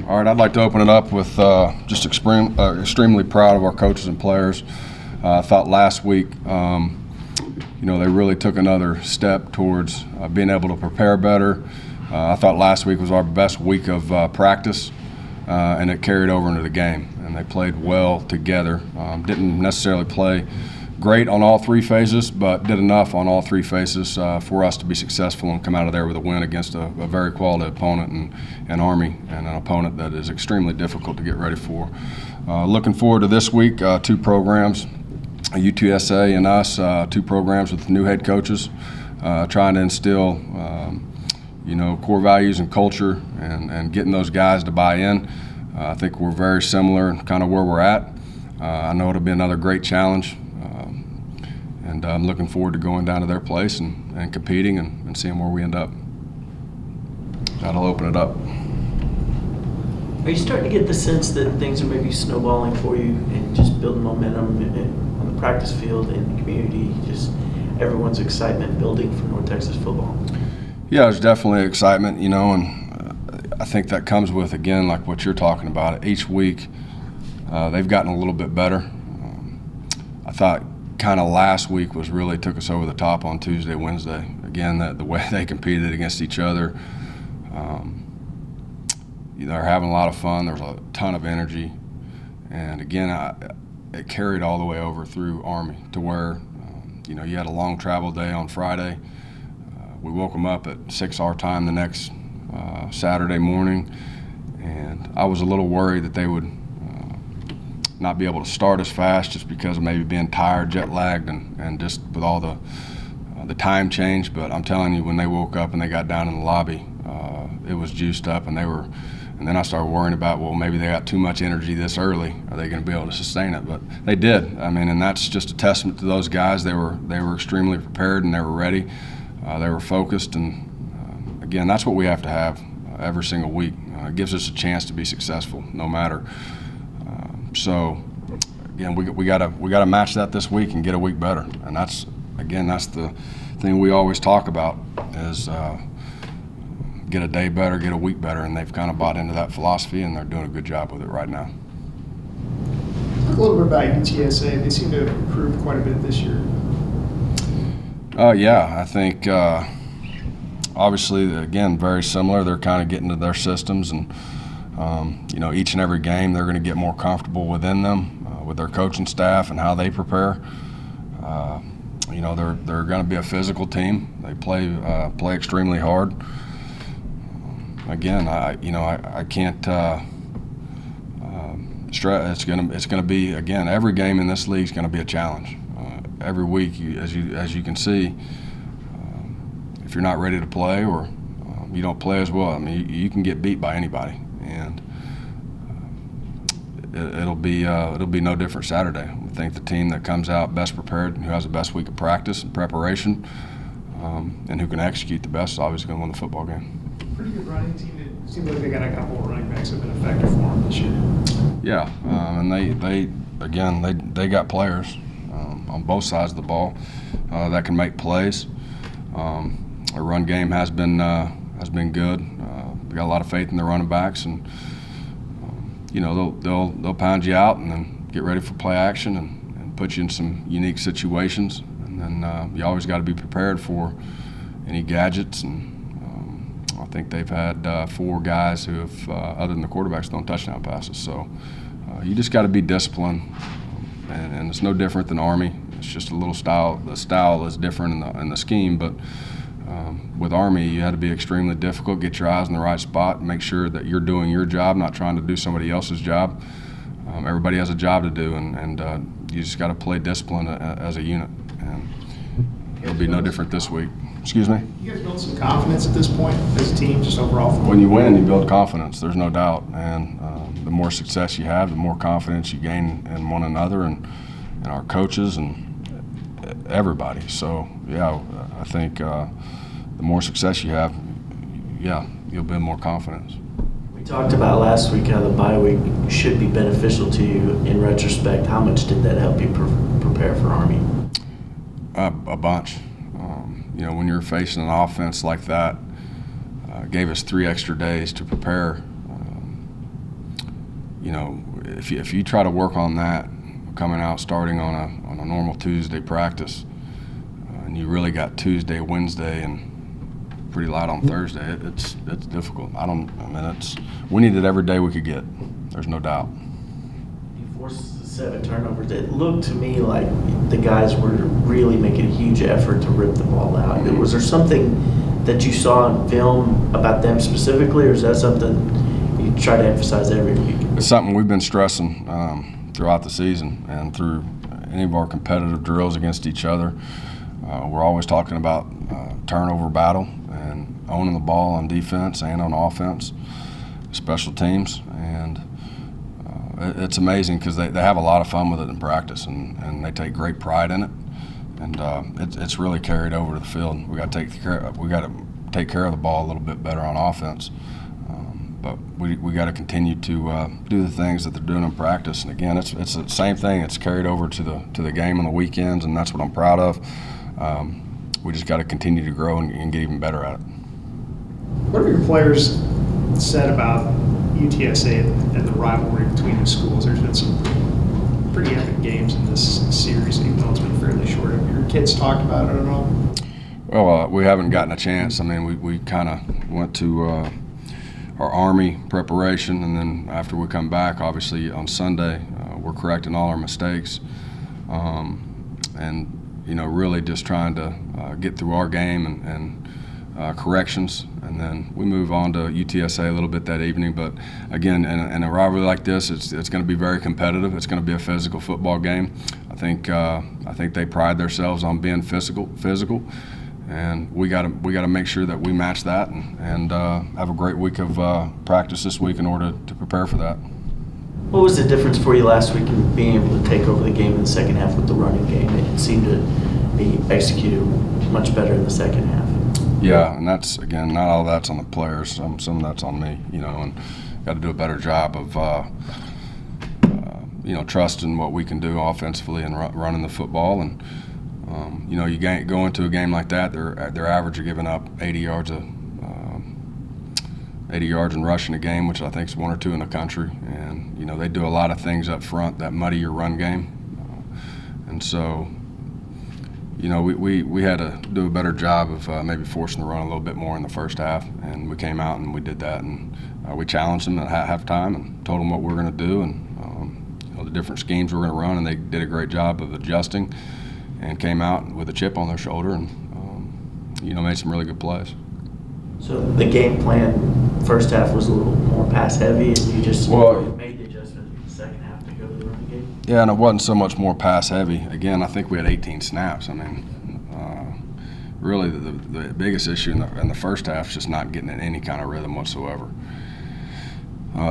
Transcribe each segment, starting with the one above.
All right, I'd like to open it up with just extremely proud of our coaches and players. I thought last week, they really took another step towards being able to prepare better. I thought last week was our best week of practice, and it carried over into the game. And they played well together. Didn't necessarily play great on all three phases, but did enough on all three phases for us to be successful and come out of there with a win against a very quality opponent and Army, and an opponent that is extremely difficult to get ready for. Looking forward to this week, two programs, UTSA and us, two programs with new head coaches, trying to instill core values and culture and getting those guys to buy in. I think we're very similar in kind of where we're at. I know it'll be another great challenge. And I'm looking forward to going down to their place and competing and seeing where we end up. That'll open it up. Are you starting to get the sense that things are maybe snowballing for you and just building momentum on the practice field and the community, just everyone's excitement building for North Texas football? Yeah, there's definitely excitement, and I think that comes with, again, like what you're talking about. Each week they've gotten a little bit better. I thought kind of last week was really took us over the top on Tuesday, Wednesday. Again, the way they competed against each other. They're having a lot of fun. There's a ton of energy. And again, it carried all the way over through Army to where, you had a long travel day on Friday. We woke them up at 6 our time the next Saturday morning. And I was a little worried that they would not be able to start as fast just because of maybe being tired, jet lagged, and just with all the time change. But I'm telling you, when they woke up and they got down in the lobby, it was juiced up, and then I started worrying about, well, maybe they got too much energy this early. Are they going to be able to sustain it? But they did. I mean, and that's just a testament to those guys. They were extremely prepared, and they were ready. They were focused, and again, that's what we have to have every single week. It gives us a chance to be successful, no matter. So, again, we gotta match that this week and get a week better, and that's the thing we always talk about is get a day better, get a week better, and they've kind of bought into that philosophy, and they're doing a good job with it right now. Talk a little bit about UTSA. They seem to have improved quite a bit this year. Yeah, I think obviously, again, very similar. They're kind of getting to their systems, and each and every game they're going to get more comfortable within them, with their coaching staff and how they prepare. They're going to be a physical team. They play extremely hard. Again, I can't stress. It's going to be, again, every game in this league is going to be a challenge. Every week, as you can see, if you're not ready to play or you don't play as well, I mean, you can get beat by anybody, and it'll be no different Saturday. I think the team that comes out best prepared, who has the best week of practice and preparation, and who can execute the best, is obviously going to win the football game. Pretty good running team. It seems like they got a couple of running backs that have been effective for them this year. Yeah, and they got players on both sides of the ball that can make plays. Our run game has been good. We got a lot of faith in the running backs, and they'll pound you out and then get ready for play action and put you in some unique situations. And then you always got to be prepared for any gadgets. And I think they've had 4 guys who have, other than the quarterbacks, thrown touchdown passes. So you just got to be disciplined, and it's no different than Army. It's just a little style. The style is different in the scheme, but with Army, you had to be extremely difficult, get your eyes in the right spot, make sure that you're doing your job, not trying to do somebody else's job. Everybody has a job to do, and you just got to play discipline as a unit. And it'll be no different this week. Excuse me? You guys build some confidence at this point as a team, just overall? When you win, you build confidence. There's no doubt. And the more success you have, the more confidence you gain in one another and our coaches and everybody. So, yeah, I think the more success you have, you'll build more confidence. We talked about last week how the bye week should be beneficial to you. In retrospect, how much did that help you prepare for Army? A bunch. When you're facing an offense like that, gave us 3 extra days to prepare. you know, if you try to work on that, coming out starting on a normal Tuesday practice, and you really got Tuesday, Wednesday, and pretty light on Thursday, it's difficult. We need it every day we could get. There's no doubt. You forced 7 turnovers. It looked to me like the guys were really making a huge effort to rip the ball out. Was there something that you saw in film about them specifically, or is that something you try to emphasize every week? It's something we've been stressing throughout the season and through any of our competitive drills against each other. We're always talking about turnover battle and owning the ball on defense and on offense, special teams, and it's amazing because they have a lot of fun with it in practice, and they take great pride in it, and it's really carried over to the field. We got to take care of the ball a little bit better on offense, but we got to continue to do the things that they're doing in practice. And again, it's the same thing. It's carried over to the game on the weekends, and that's what I'm proud of. We just got to continue to grow and get even better at it. What have your players said about UTSA and the rivalry between the schools? There's been some pretty epic games in this series, even though it's been fairly short. Have your kids talked about it at all? Well, we haven't gotten a chance. I mean, we kind of went to our Army preparation, and then after we come back, obviously on Sunday, we're correcting all our mistakes, and really just trying to get through our game and corrections, and then we move on to UTSA a little bit that evening. But again, in a rivalry like this, it's going to be very competitive. It's going to be a physical football game. I think they pride themselves on being physical, and we got to make sure that we match that and have a great week of practice this week in order to prepare for that. What was the difference for you last week in being able to take over the game in the second half with the running game? It seemed to be executed much better in the second half. Yeah, and that's, again, not all that's on the players. Some of that's on me, and got to do a better job of trusting what we can do offensively and running the football. And you go into a game like that, their average are giving up 80 yards in rushing a game, which I think is 1 or 2 in the country. And they do a lot of things up front that muddy your run game, and so we had to do a better job of maybe forcing the run a little bit more in the first half, and we came out and we did that, and we challenged them at halftime and told them what we were going to do and the different schemes we were going to run, and they did a great job of adjusting and came out with a chip on their shoulder and made some really good plays. So the game plan first half was a little more pass heavy, and you just made the adjustment in the second half to go to the running game? Yeah, and it wasn't so much more pass heavy. Again, I think we had 18 snaps. I mean, really the biggest issue in the first half is just not getting in any kind of rhythm whatsoever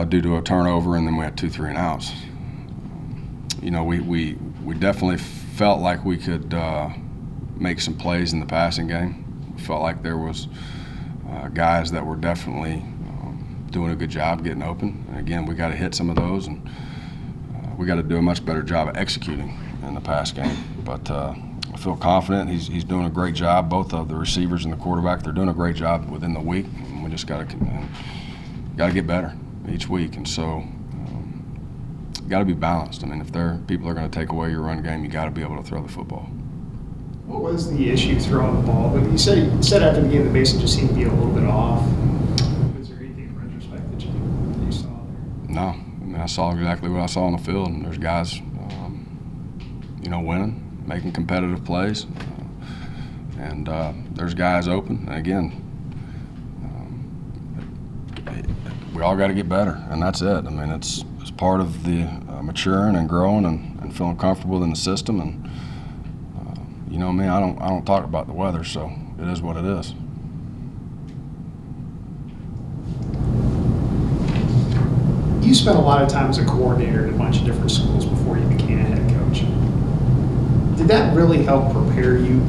due to a turnover, and then we had 2 3 and outs. We definitely felt like we could make some plays in the passing game. We felt like there was guys that were definitely doing a good job getting open. And again, we got to hit some of those, and we got to do a much better job of executing in the pass game. But I feel confident. He's doing a great job. Both of the receivers and the quarterback, they're doing a great job within the week. And we just got to get better each week. And so got to be balanced. I mean, if people are going to take away your run game, you got to be able to throw the football. What was the issue throwing the ball? But you said after the game the Mason just seemed to be a little bit off. Was there anything in retrospect that you saw there? No. I mean, I saw exactly what I saw on the field, and there's guys, winning, making competitive plays, and there's guys open. And again, we all got to get better, and that's it. I mean, it's part of the maturing and growing and feeling comfortable in the system. And me, I don't talk about the weather, so it is what it is. You spent a lot of time as a coordinator at a bunch of different schools before you became a head coach. Did that really help prepare you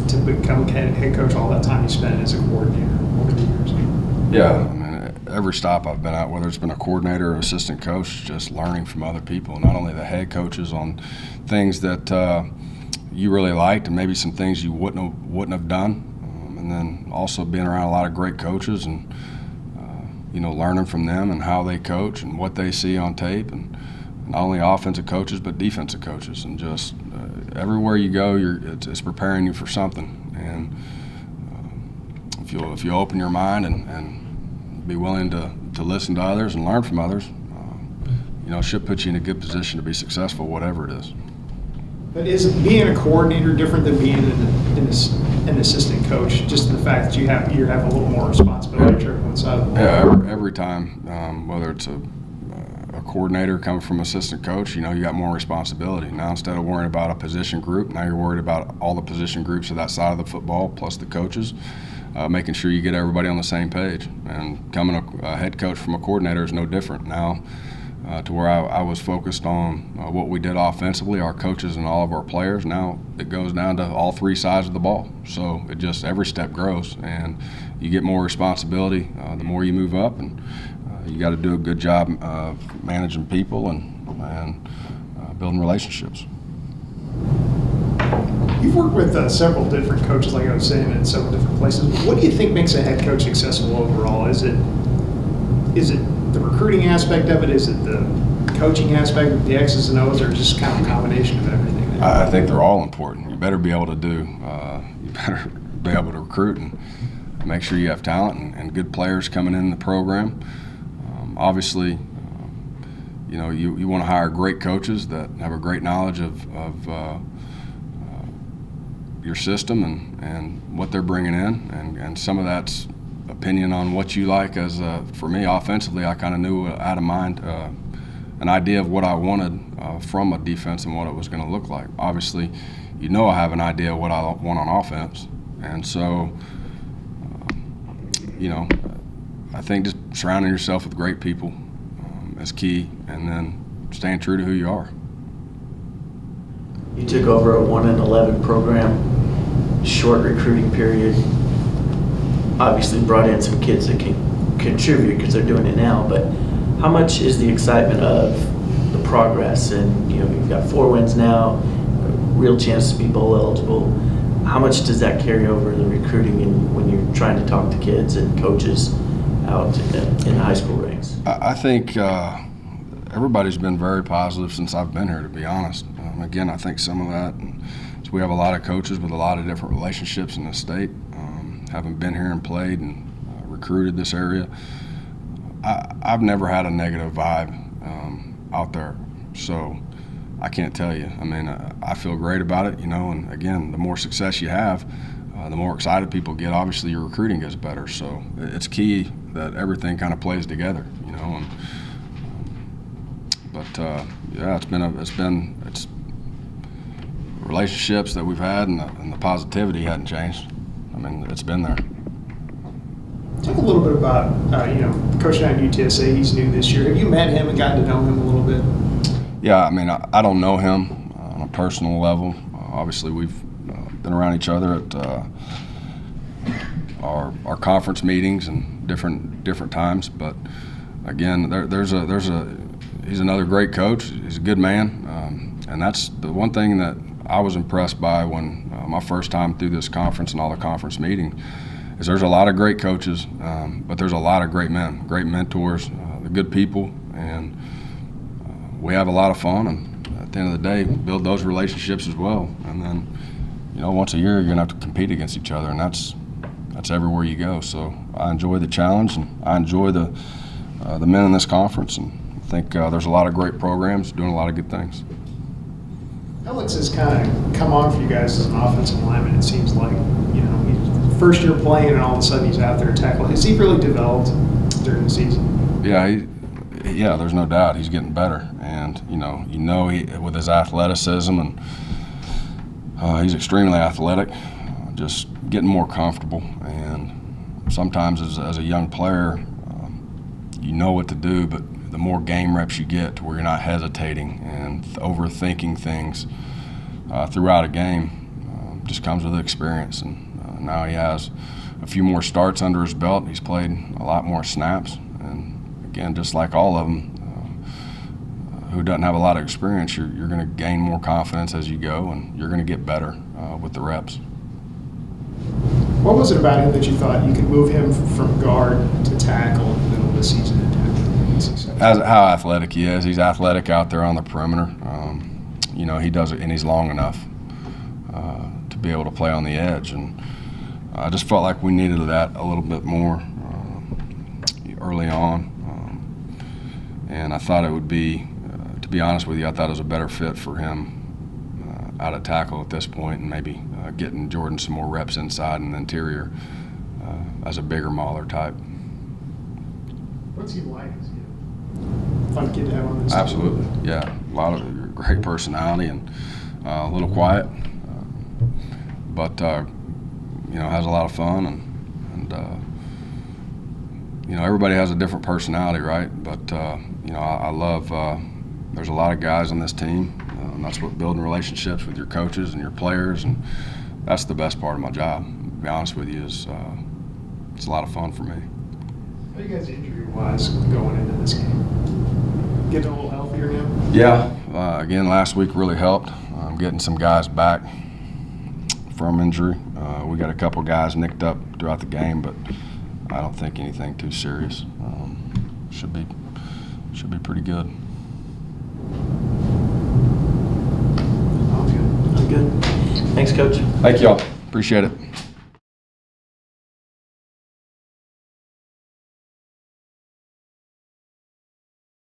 to become head coach, all that time you spent as a coordinator over the years? Yeah, I mean, every stop I've been at, whether it's been a coordinator or assistant coach, just learning from other people, not only the head coaches on things that you really liked and maybe some things you wouldn't have done, and then also being around a lot of great coaches and learning from them and how they coach and what they see on tape, and not only offensive coaches but defensive coaches, and just everywhere you go, it's preparing you for something. And if you open your mind and be willing to listen to others and learn from others, it should put you in a good position to be successful, whatever it is. But is being a coordinator different than being an assistant coach? Just the fact that you have a little more responsibility to one side of the ball. Yeah, every time, whether it's a coordinator coming from assistant coach, you got more responsibility. Now, instead of worrying about a position group, now you're worried about all the position groups of that side of the football plus the coaches, making sure you get everybody on the same page. And coming a head coach from a coordinator is no different now. To where I was focused on what we did offensively, our coaches and all of our players. Now it goes down to all three sides of the ball. So it just, every step grows, and you get more responsibility the more you move up, and you got to do a good job managing people and building relationships. You've worked with several different coaches, like I was saying, in several different places. What do you think makes a head coach successful overall? Is it the recruiting aspect of it? Is it the coaching aspect of the X's and O's, or just kind of a combination of everything? I think they're all important. You better be able to you better be able to recruit and make sure you have talent and good players coming in the program. Obviously, you want to hire great coaches that have a great knowledge of your system and what they're bringing in, and some of that's opinion on what you like. As for me, offensively, I kind of knew out of mind an idea of what I wanted from a defense and what it was going to look like. Obviously, I have an idea of what I want on offense, and so I think just surrounding yourself with great people is key, and then staying true to who you are. You took over a 1-11 program, short recruiting period. Obviously brought in some kids that can contribute because they're doing it now, but how much is the excitement of the progress? And you've got 4 wins now, a real chance to be bowl eligible. How much does that carry over the recruiting and when you're trying to talk to kids and coaches out in high school ranks? I think everybody's been very positive since I've been here, to be honest. Again, I think some of that, so we have a lot of coaches with a lot of different relationships in the state. Having been here and played and recruited this area, I've never had a negative vibe out there. So I can't tell you. I mean, I feel great about it, and again, the more success you have, the more excited people get. Obviously, your recruiting gets better. So it's key that everything kind of plays together, yeah, it's relationships that we've had, and the positivity hadn't changed. I mean, it's been there. Talk a little bit about, Coach down at UTSA, he's new this year. Have you met him and gotten to know him a little bit? Yeah, I mean, I don't know him on a personal level. Obviously, we've been around each other at our conference meetings and different times. But again, he's another great coach. He's a good man, and that's the one thing that I was impressed by when my first time through this conference and all the conference meeting is there's a lot of great coaches, but there's a lot of great men, great mentors, the good people, and we have a lot of fun. And at the end of the day, build those relationships as well. And then, once a year you're gonna have to compete against each other, and that's everywhere you go. So I enjoy the challenge, and I enjoy the men in this conference, and I think there's a lot of great programs doing a lot of good things. Alex has kind of come on for you guys as an offensive lineman. It seems like, he's first year playing, and all of a sudden he's out there tackling. Has he really developed during the season? Yeah, there's no doubt he's getting better, and he, with his athleticism, and he's extremely athletic, just getting more comfortable. And sometimes as a young player, you know what to do, but the more game reps you get to where you're not hesitating and overthinking things throughout a game, just comes with experience. And now he has a few more starts under his belt. He's played a lot more snaps. And again, just like all of them, who doesn't have a lot of experience, you're going to gain more confidence as you go, and you're going to get better with the reps. What was it about him that you thought you could move him from guard to tackle in the middle this season and have success? As how athletic he is. He's athletic out there on the perimeter. You know, he does it, and he's long enough to be able to play on the edge. And I just felt like we needed that a little bit more early on. And I thought it would be, to be honest with you, I thought it was a better fit for him out of tackle at this point, and maybe getting Jordan some more reps inside in the interior as a bigger mauler type. What's he like? Is he a fun kid to have on this team? Absolutely, yeah. A lot of great personality and a little quiet, but you know, has a lot of fun, and you know, everybody has a different personality, right? But you know, I love. There's a lot of guys on this team, and that's what building relationships with your coaches and your players, and that's the best part of my job. To be honest with you, is it's a lot of fun for me. How are you guys injury-wise going into this game? Getting a little healthier now? Yeah, again, last week really helped. Getting some guys back from injury. We got a couple guys nicked up throughout the game, but I don't think anything too serious. Should be pretty good. I'm good. I'm good. Thanks, Coach. Thank y'all. Appreciate it.